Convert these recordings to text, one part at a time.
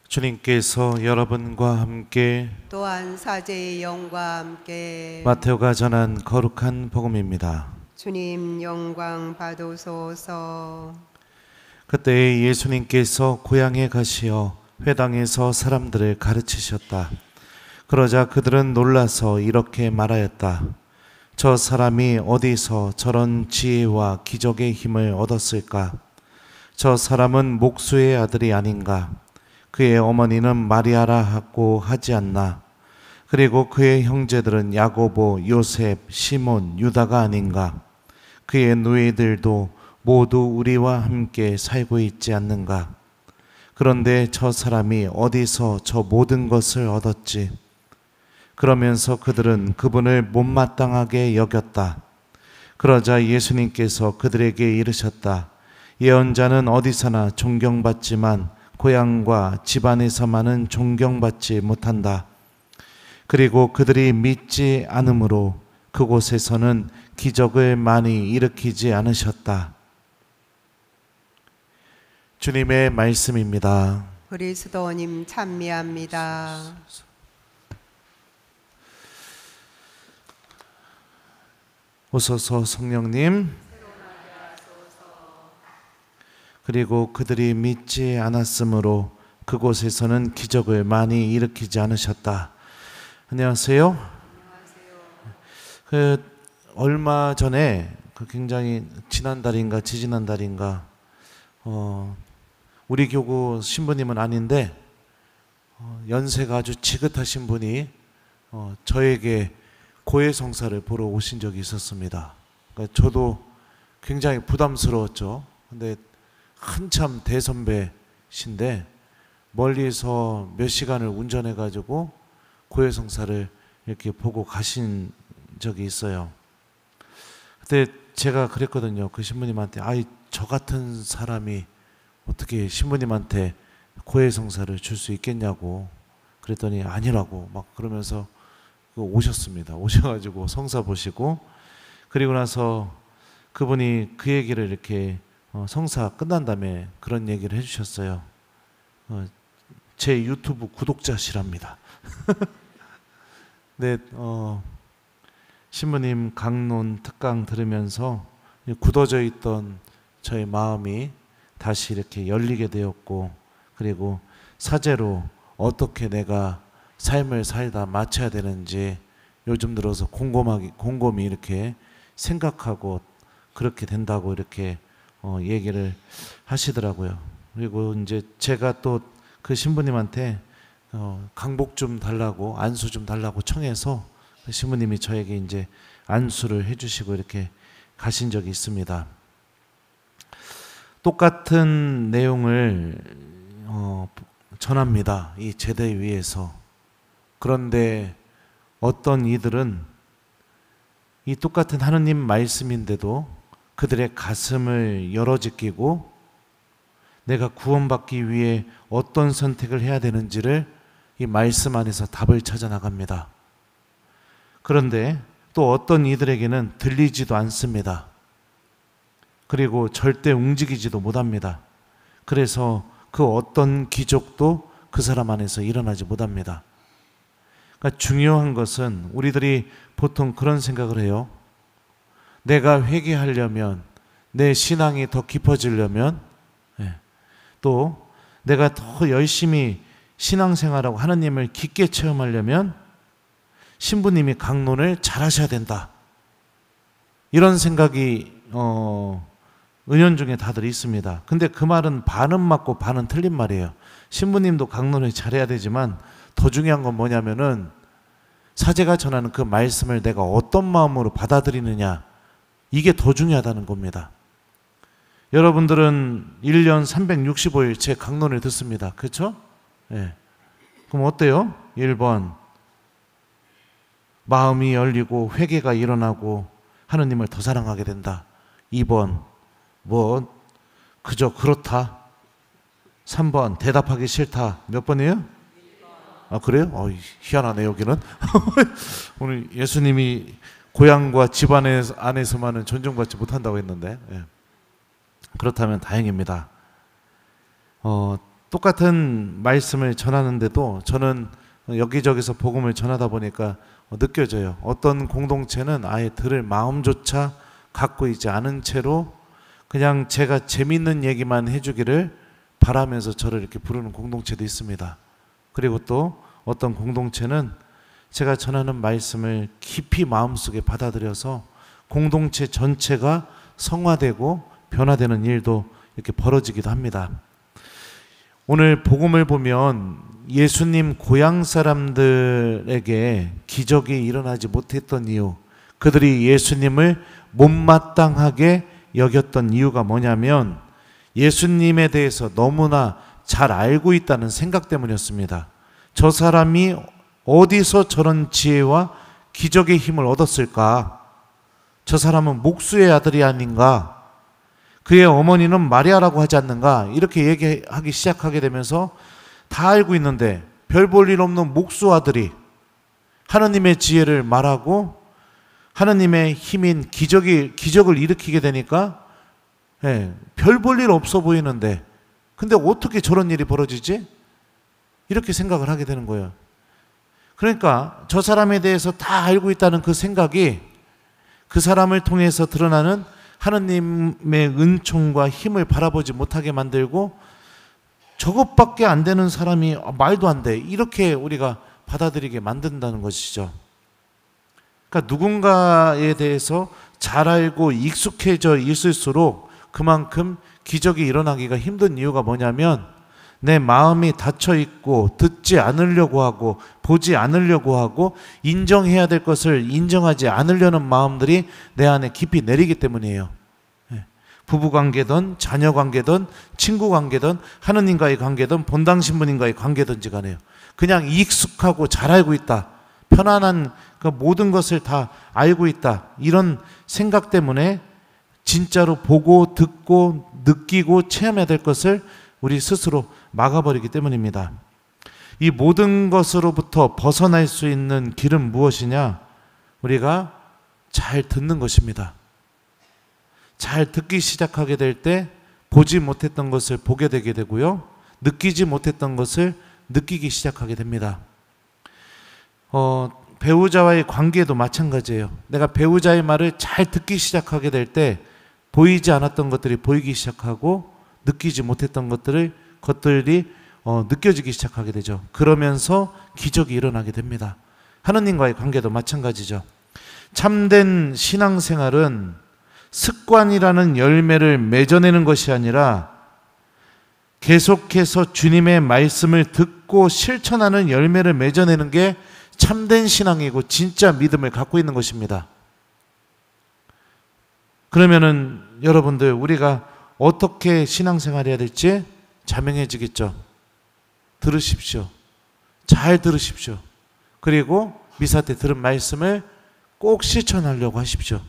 주님께서 여러분과 함께 또한 사제의 영과 함께 마테오가 전한 거룩한 복음입니다. 주님 영광 받으소서. 그때 예수님께서 고향에 가시어 회당에서 사람들을 가르치셨다. 그러자 그들은 놀라서 이렇게 말하였다. 저 사람이 어디서 저런 지혜와 기적의 힘을 얻었을까? 저 사람은 목수의 아들이 아닌가? 그의 어머니는 마리아라고 하지 않나? 그리고 그의 형제들은 야고보, 요셉, 시몬, 유다가 아닌가? 그의 누이들도 모두 우리와 함께 살고 있지 않는가? 그런데 저 사람이 어디서 저 모든 것을 얻었지? 그러면서 그들은 그분을 못마땅하게 여겼다. 그러자 예수님께서 그들에게 이르셨다. 예언자는 어디서나 존경받지만 고향과 집안에서만은 존경받지 못한다. 그리고 그들이 믿지 않으므로 그곳에서는 기적을 많이 일으키지 않으셨다. 주님의 말씀입니다. 그리스도님 찬미합니다. 오소서 성령님. 그리고 그들이 믿지 않았으므로 그곳에서는 기적을 많이 일으키지 않으셨다. 안녕하세요. 얼마 전에 굉장히 지난달인가 지지난달인가 우리 교구 신부님은 아닌데 연세가 아주 지긋하신 분이 저에게 고해성사를 보러 오신 적이 있었습니다. 그러니까 저도 굉장히 부담스러웠죠. 근데 한참 대선배신데 멀리서 몇 시간을 운전해 가지고 고해성사를 이렇게 보고 가신 적이 있어요. 그때 제가 그랬거든요. 그 신부님한테 아이 저 같은 사람이 어떻게 신부님한테 고해성사를 줄 수 있겠냐고 그랬더니 아니라고 막 그러면서 오셨습니다. 오셔가지고 성사 보시고 그리고 나서 그분이 그 얘기를 이렇게 성사 끝난 다음에 그런 얘기를 해주셨어요. 제 유튜브 구독자시랍니다. 네, 신부님 강론 특강 들으면서 굳어져 있던 저의 마음이 다시 이렇게 열리게 되었고 그리고 사제로 어떻게 내가 삶을 살다 마쳐야 되는지 요즘 들어서 곰곰이 이렇게 생각하고 그렇게 된다고 이렇게 얘기를 하시더라고요. 그리고 이제 제가 또 그 신부님한테 강복 좀 달라고 안수 좀 달라고 청해서 그 신부님이 저에게 이제 안수를 해주시고 이렇게 가신 적이 있습니다. 똑같은 내용을 전합니다. 이 제대 위에서. 그런데 어떤 이들은 이 똑같은 하느님 말씀인데도 그들의 가슴을 열어제끼고 내가 구원받기 위해 어떤 선택을 해야 되는지를 이 말씀 안에서 답을 찾아 나갑니다. 그런데 또 어떤 이들에게는 들리지도 않습니다. 그리고 절대 움직이지도 못합니다. 그래서 그 어떤 기적도 그 사람 안에서 일어나지 못합니다. 그러니까 중요한 것은 우리들이 보통 그런 생각을 해요. 내가 회개하려면 내 신앙이 더 깊어지려면 또 내가 더 열심히 신앙생활하고 하나님을 깊게 체험하려면 신부님이 강론을 잘 하셔야 된다. 이런 생각이 은연중에 다들 있습니다. 근데 그 말은 반은 맞고 반은 틀린 말이에요. 신부님도 강론을 잘해야 되지만 더 중요한 건 뭐냐면은 사제가 전하는 그 말씀을 내가 어떤 마음으로 받아들이느냐 이게 더 중요하다는 겁니다. 여러분들은 1년 365일 제 강론을 듣습니다. 그렇죠? 네. 그럼 어때요? 1번 마음이 열리고 회개가 일어나고 하느님을 더 사랑하게 된다. 2번 뭐 그저 그렇다. 3번 대답하기 싫다. 몇 번이에요? 아 그래요? 희한하네 여기는. 오늘 예수님이 고향과 집안 안에서만은 존중받지 못한다고 했는데 그렇다면 다행입니다. 똑같은 말씀을 전하는데도 저는 여기저기서 복음을 전하다 보니까 느껴져요. 어떤 공동체는 아예 들을 마음조차 갖고 있지 않은 채로 그냥 제가 재밌는 얘기만 해주기를 바라면서 저를 이렇게 부르는 공동체도 있습니다. 그리고 또 어떤 공동체는 제가 전하는 말씀을 깊이 마음속에 받아들여서 공동체 전체가 성화되고 변화되는 일도 이렇게 벌어지기도 합니다. 오늘 복음을 보면 예수님 고향 사람들에게 기적이 일어나지 못했던 이유, 그들이 예수님을 못마땅하게 여겼던 이유가 뭐냐면 예수님에 대해서 너무나 잘 알고 있다는 생각 때문이었습니다. 저 사람이 어디서 저런 지혜와 기적의 힘을 얻었을까? 저 사람은 목수의 아들이 아닌가? 그의 어머니는 마리아라고 하지 않는가? 이렇게 얘기하기 시작하게 되면서 다 알고 있는데 별 볼 일 없는 목수 아들이 하나님의 지혜를 말하고 하나님의 힘인 기적을 일으키게 되니까 별 볼 일 없어 보이는데 근데 어떻게 저런 일이 벌어지지? 이렇게 생각을 하게 되는 거예요. 그러니까 저 사람에 대해서 다 알고 있다는 그 생각이 그 사람을 통해서 드러나는 하나님의 은총과 힘을 바라보지 못하게 만들고 저것밖에 안 되는 사람이 말도 안 돼. 이렇게 우리가 받아들이게 만든다는 것이죠. 그러니까 누군가에 대해서 잘 알고 익숙해져 있을수록 그만큼 기적이 일어나기가 힘든 이유가 뭐냐면 내 마음이 닫혀 있고 듣지 않으려고 하고 보지 않으려고 하고 인정해야 될 것을 인정하지 않으려는 마음들이 내 안에 깊이 내리기 때문이에요. 부부관계든 자녀관계든 친구관계든 하느님과의 관계든 본당 신부님과의 관계든지 간에요. 그냥 익숙하고 잘 알고 있다. 편안한 그 모든 것을 다 알고 있다. 이런 생각 때문에 진짜로 보고 듣고 느끼고 체험해야 될 것을 우리 스스로 막아버리기 때문입니다. 이 모든 것으로부터 벗어날 수 있는 길은 무엇이냐? 우리가 잘 듣는 것입니다. 잘 듣기 시작하게 될 때 보지 못했던 것을 보게 되게 되고요. 느끼지 못했던 것을 느끼기 시작하게 됩니다. 배우자와의 관계도 마찬가지예요. 내가 배우자의 말을 잘 듣기 시작하게 될 때 보이지 않았던 것들이 보이기 시작하고 느끼지 못했던 것들이 느껴지기 시작하게 되죠. 그러면서 기적이 일어나게 됩니다. 하느님과의 관계도 마찬가지죠. 참된 신앙생활은 습관이라는 열매를 맺어내는 것이 아니라 계속해서 주님의 말씀을 듣고 실천하는 열매를 맺어내는 게 참된 신앙이고 진짜 믿음을 갖고 있는 것입니다. 그러면은 여러분들 우리가 어떻게 신앙생활 해야 될지 자명해지겠죠. 들으십시오. 잘 들으십시오. 그리고 미사 때 들은 말씀을 꼭 실천하려고 하십시오.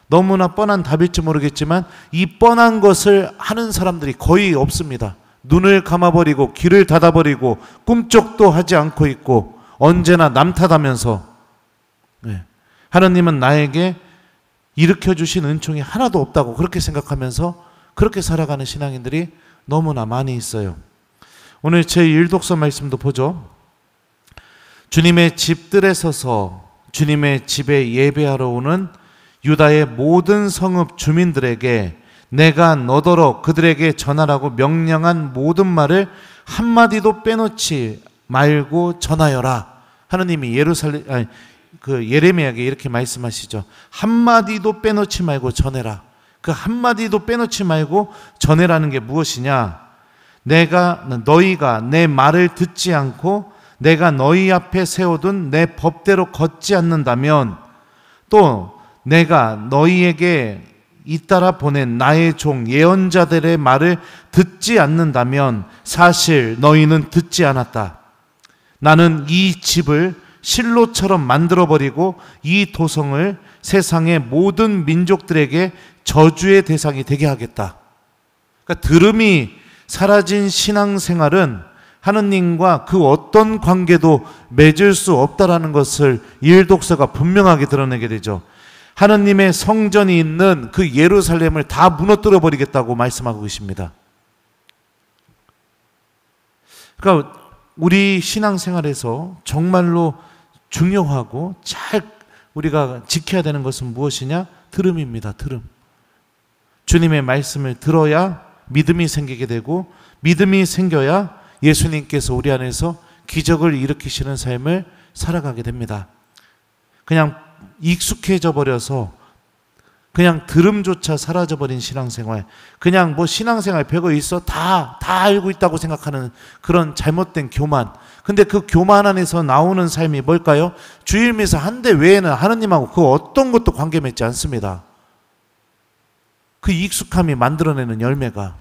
너무나 뻔한 답일지 모르겠지만 이 뻔한 것을 하는 사람들이 거의 없습니다. 눈을 감아버리고 귀를 닫아버리고 꿈쩍도 하지 않고 있고 언제나 남 탓하면서 하나님은 나에게 일으켜주신 은총이 하나도 없다고 그렇게 생각하면서 그렇게 살아가는 신앙인들이 너무나 많이 있어요. 오늘 제 1독서 말씀도 보죠. 주님의 집들에 서서 주님의 집에 예배하러 오는 유다의 모든 성읍 주민들에게 내가 너더러 그들에게 전하라고 명령한 모든 말을 한마디도 빼놓지 말고 전하여라. 하느님이 예레미야에게 이렇게 말씀하시죠. 한마디도 빼놓지 말고 전해라. 그 한마디도 빼놓지 말고 전해라는 게 무엇이냐? 너희가 내 말을 듣지 않고 내가 너희 앞에 세워둔 내 법대로 걷지 않는다면 또 내가 너희에게 잇따라 보낸 나의 종 예언자들의 말을 듣지 않는다면 사실 너희는 듣지 않았다. 나는 이 집을 실로처럼 만들어버리고 이 도성을 세상의 모든 민족들에게 저주의 대상이 되게 하겠다. 그러니까 들음이 사라진 신앙생활은 하느님과 그 어떤 관계도 맺을 수 없다라는 것을 1독서가 분명하게 드러내게 되죠. 하느님의 성전이 있는 그 예루살렘을 다 무너뜨려 버리겠다고 말씀하고 계십니다. 그러니까 우리 신앙생활에서 정말로 중요하고 잘 우리가 지켜야 되는 것은 무엇이냐? 들음입니다. 들음. 주님의 말씀을 들어야 믿음이 생기게 되고, 믿음이 생겨야 예수님께서 우리 안에서 기적을 일으키시는 삶을 살아가게 됩니다. 그냥 익숙해져 버려서 그냥 들음조차 사라져버린 신앙생활, 그냥 뭐 신앙생활 별거 있어 다 알고 있다고 생각하는 그런 잘못된 교만. 근데 그 교만 안에서 나오는 삶이 뭘까요? 주일미사 한 대 외에는 하느님하고 그 어떤 것도 관계 맺지 않습니다. 그 익숙함이 만들어내는 열매가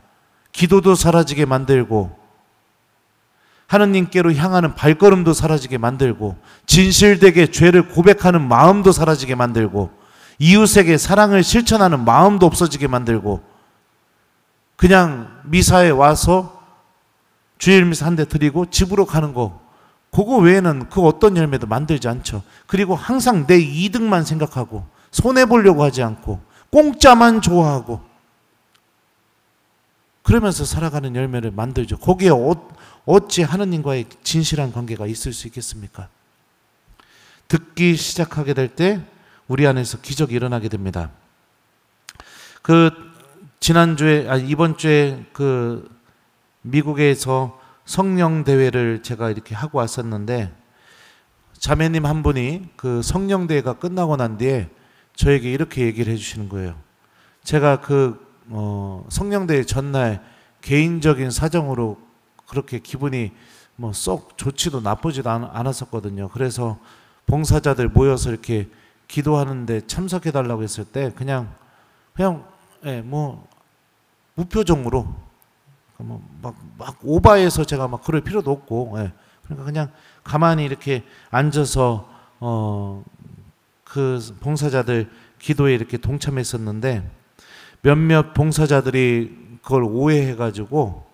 기도도 사라지게 만들고, 하느님께로 향하는 발걸음도 사라지게 만들고, 진실되게 죄를 고백하는 마음도 사라지게 만들고, 이웃에게 사랑을 실천하는 마음도 없어지게 만들고, 그냥 미사에 와서 주일 미사 한 대 드리고 집으로 가는 거, 그거 외에는 그 어떤 열매도 만들지 않죠. 그리고 항상 내 이득만 생각하고 손해보려고 하지 않고 공짜만 좋아하고 그러면서 살아가는 열매를 만들죠. 거기에 어찌 하느님과의 진실한 관계가 있을 수 있겠습니까? 듣기 시작하게 될 때 우리 안에서 기적이 일어나게 됩니다. 이번 주에 미국에서 성령 대회를 제가 이렇게 하고 왔었는데, 자매님 한 분이 그 성령 대회가 끝나고 난 뒤에 저에게 이렇게 얘기를 해주시는 거예요. 제가 성령 대회 전날 개인적인 사정으로 그렇게 기분이 뭐 썩 좋지도 나쁘지도 않았었거든요. 그래서 봉사자들 모여서 이렇게 기도하는데 참석해 달라고 했을 때 그냥 무표정으로 막 오바해서 제가 막 그럴 필요도 없고, 그러니까 그냥 가만히 이렇게 앉아서 그 봉사자들 기도에 이렇게 동참했었는데, 몇몇 봉사자들이 그걸 오해해가지고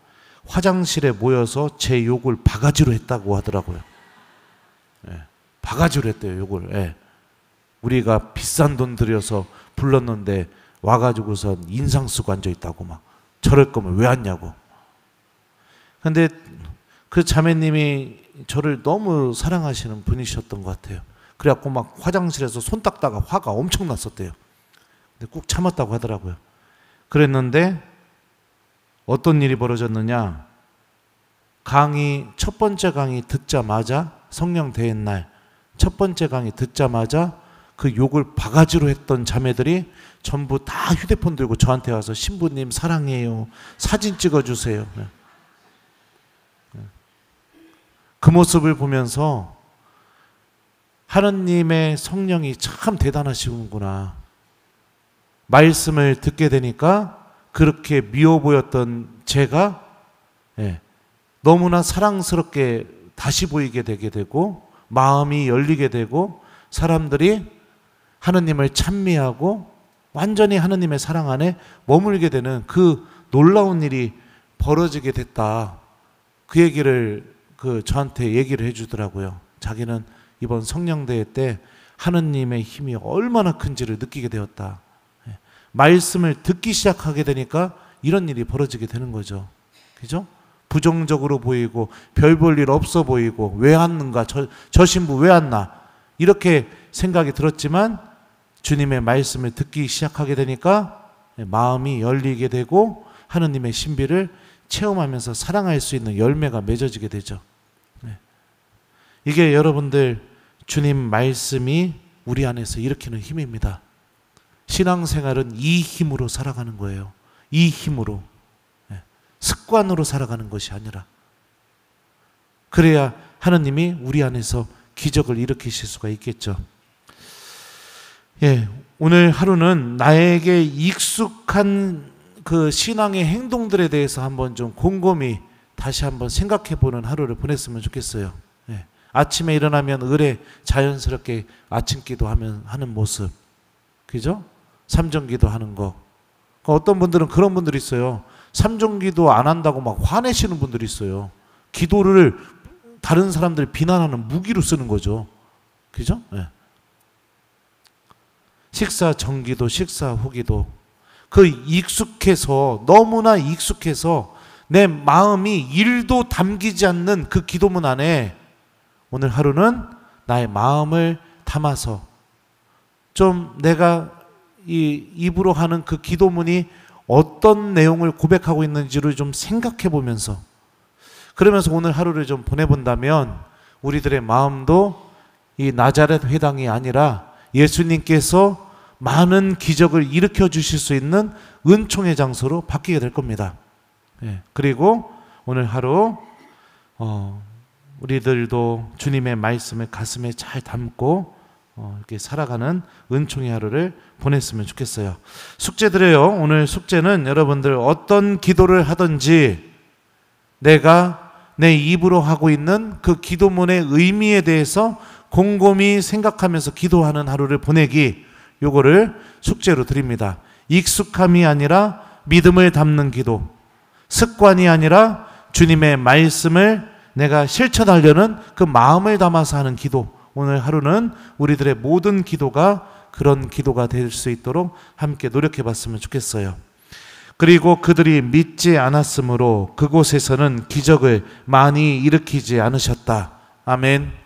화장실에 모여서 제 욕을 바가지로 했다고 하더라고요. 바가지로 했대요, 욕을. 우리가 비싼 돈 들여서 불렀는데 와가지고선 인상 쓰고 앉아있다고, 막 저럴 거면 왜 왔냐고. 근데 그 자매님이 저를 너무 사랑하시는 분이셨던 것 같아요. 그래갖고 막 화장실에서 손 닦다가 화가 엄청 났었대요. 근데 꾹 참았다고 하더라고요. 그랬는데 어떤 일이 벌어졌느냐? 첫 번째 강의 듣자마자, 성령 대회 날 첫 번째 강의 듣자마자 그 욕을 바가지로 했던 자매들이 전부 다 휴대폰 들고 저한테 와서 신부님 사랑해요, 사진 찍어주세요. 그 모습을 보면서 하느님의 성령이 참 대단하시구나. 말씀을 듣게 되니까 그렇게 미워 보였던 제가 너무나 사랑스럽게 다시 보이게 되게 되고, 마음이 열리게 되고, 사람들이 하느님을 찬미하고 완전히 하느님의 사랑 안에 머물게 되는 그 놀라운 일이 벌어지게 됐다. 그 얘기를 저한테 얘기를 해주더라고요. 자기는 이번 성령대회 때 하느님의 힘이 얼마나 큰지를 느끼게 되었다. 말씀을 듣기 시작하게 되니까 이런 일이 벌어지게 되는 거죠. 그죠? 부정적으로 보이고 별 볼 일 없어 보이고, 왜 왔는가, 저 신부 왜 왔나, 이렇게 생각이 들었지만 주님의 말씀을 듣기 시작하게 되니까 마음이 열리게 되고 하느님의 신비를 체험하면서 사랑할 수 있는 열매가 맺어지게 되죠. 이게 여러분들 주님 말씀이 우리 안에서 일으키는 힘입니다. 신앙생활은 이 힘으로 살아가는 거예요. 이 힘으로. 습관으로 살아가는 것이 아니라. 그래야 하느님이 우리 안에서 기적을 일으키실 수가 있겠죠. 오늘 하루는 나에게 익숙한 그 신앙의 행동들에 대해서 한번 좀 곰곰이 다시 한번 생각해 보는 하루를 보냈으면 좋겠어요. 아침에 일어나면 을에 자연스럽게 아침 기도하는 모습, 그죠? 삼정기도 하는 거. 어떤 분들은 그런 분들이 있어요. 삼정기도 안 한다고 막 화내시는 분들이 있어요. 기도를 다른 사람들 비난하는 무기로 쓰는 거죠. 그죠? 식사 전기도 식사 후기도, 그 익숙해서, 너무나 익숙해서 내 마음이 1도 담기지 않는 그 기도문 안에 오늘 하루는 나의 마음을 담아서 좀 내가 이 입으로 하는 그 기도문이 어떤 내용을 고백하고 있는지를 좀 생각해 보면서, 그러면서 오늘 하루를 좀 보내본다면 우리들의 마음도 이 나자렛 회당이 아니라 예수님께서 많은 기적을 일으켜 주실 수 있는 은총의 장소로 바뀌게 될 겁니다. 그리고 오늘 하루 우리들도 주님의 말씀을 가슴에 잘 담고 이렇게 살아가는 은총의 하루를 보냈으면 좋겠어요. 숙제 드려요. 오늘 숙제는 여러분들 어떤 기도를 하든지 내가 내 입으로 하고 있는 그 기도문의 의미에 대해서 곰곰이 생각하면서 기도하는 하루를 보내기, 요거를 숙제로 드립니다. 익숙함이 아니라 믿음을 담는 기도, 습관이 아니라 주님의 말씀을 내가 실천하려는 그 마음을 담아서 하는 기도, 오늘 하루는 우리들의 모든 기도가 그런 기도가 될 수 있도록 함께 노력해 봤으면 좋겠어요. 그리고 그들이 믿지 않았으므로 그곳에서는 기적을 많이 일으키지 않으셨다. 아멘.